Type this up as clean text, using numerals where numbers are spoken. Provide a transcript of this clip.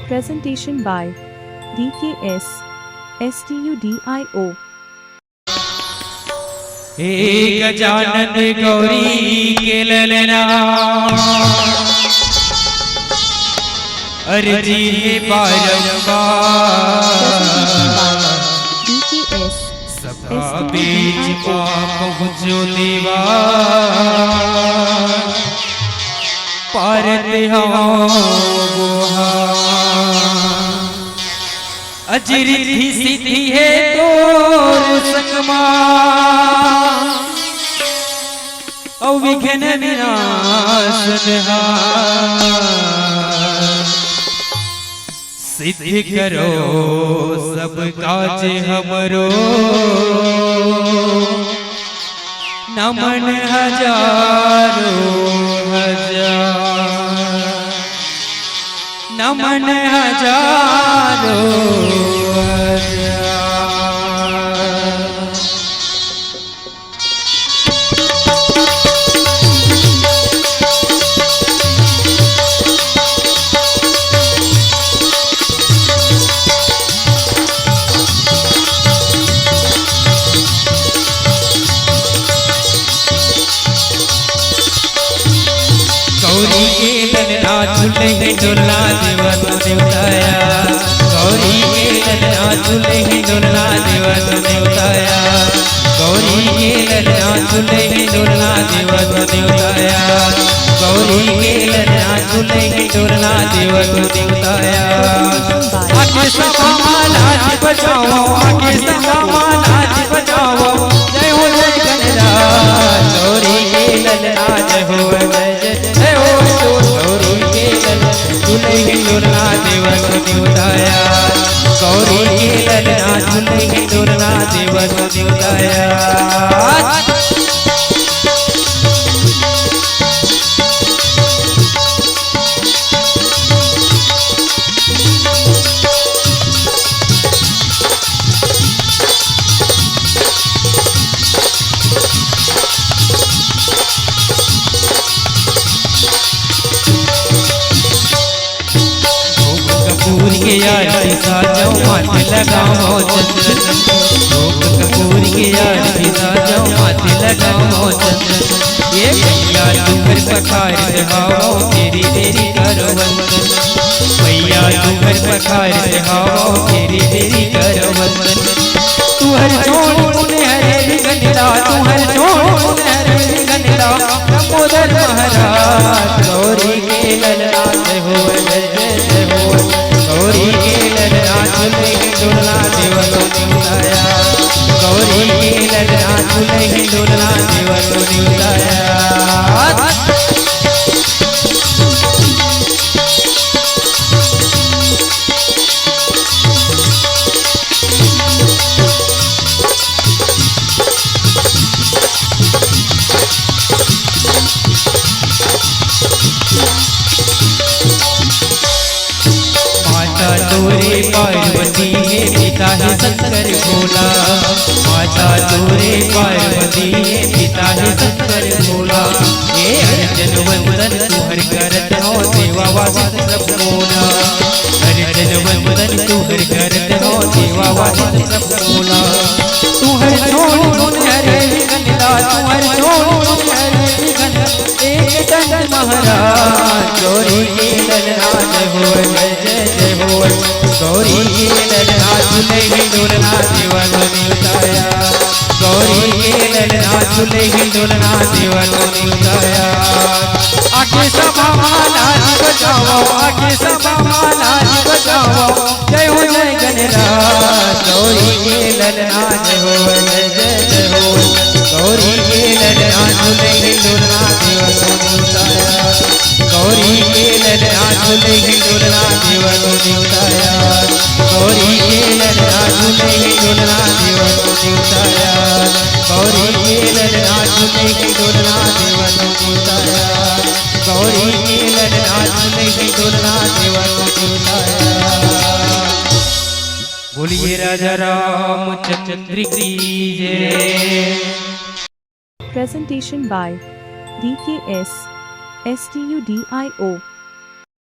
Presentation by DKS STUDIO. हे गजानन गौरी के ललना अर्जी है बारंबार DKS सभा बीच पहुँचो देवा पारत अजरिधि सिद्धि है तोर संगमा अविघ्न विनाशन सिद्ध करो सब काज हमरो नमन हजारों हजार नमन हजारों हजार। गौरी के ललना झूले डोला देवा तुने उताया गौरी के ललना झूले डोला देवा तुने उताया गौरी के ललना झूले डोला देवा तुने उताया गौरी के ललना झूले डोला देवा तुने उताया। आगे सभा नाच बजाओ आगे सभा नाच बजाओ जय हो जय गणराज गौरी के ललना जय हो जय गौरी के झूले डोलना देवा तुने उताया गौरी के ललना झूले डोलना देवा तुने उताया। कपूर के आरती साजाओ माथे लगाओ चंदन कपूर के आरती साजाओ माथे लगाओ चंदन ये भैया तू घर पखार चढ़ाओ तेरी देरी करो वंदन भैया तू घर पखार चढ़ाओ तेरी देरी करो वंदन तू हर छोड़ मुने हरे गंडा तू हर छोड़ मुने हरे गंडा दामोदर महाराज गौरी के ललना जय हो जय जय हो गौरी के ललना झूले डोलना देवा तुने उताया गौरी के ललना झूले डोलना देवा तुने उताया। माता तोरे पार्वती है पिता है शंकर भोला माता तोरे पार्वती है पिता है शंकर भोला हे अर्जन वंदन तू हर करत हो देवा वासित सब मोला अर्जन वंदन तू हर करत हो देवा वासित सब मोला तू हर छोड़ हरे गंगा तू हर छोड़ हरे गंगा एक दंड महाराज गौरी के ललना जय हो जय जय हो गौरी के ललना झूले डोलना देवा तुने उताया गौरी के ललना झूले डोलना देवा तुने उताया। आगे सभा नाच बजाओ आगे सभा नाच बजाओ जय हो जय गणराज गौरी के ललना जय हो जय जय हो गौरी के ललना झूले डोलना देवा तुने उताया गौरी के ललना झूले डोलना देवा तुने उताया गौरी के ललना झूले डोलना देवा तुने उताया गौरी के ललना झूले डोलना देवा तुने उताया गौरी के ललना झूले डोलना देवा तुने उताया। बोलिए राजा रामचंद्र की जय। Presentation by DKS STUDIO.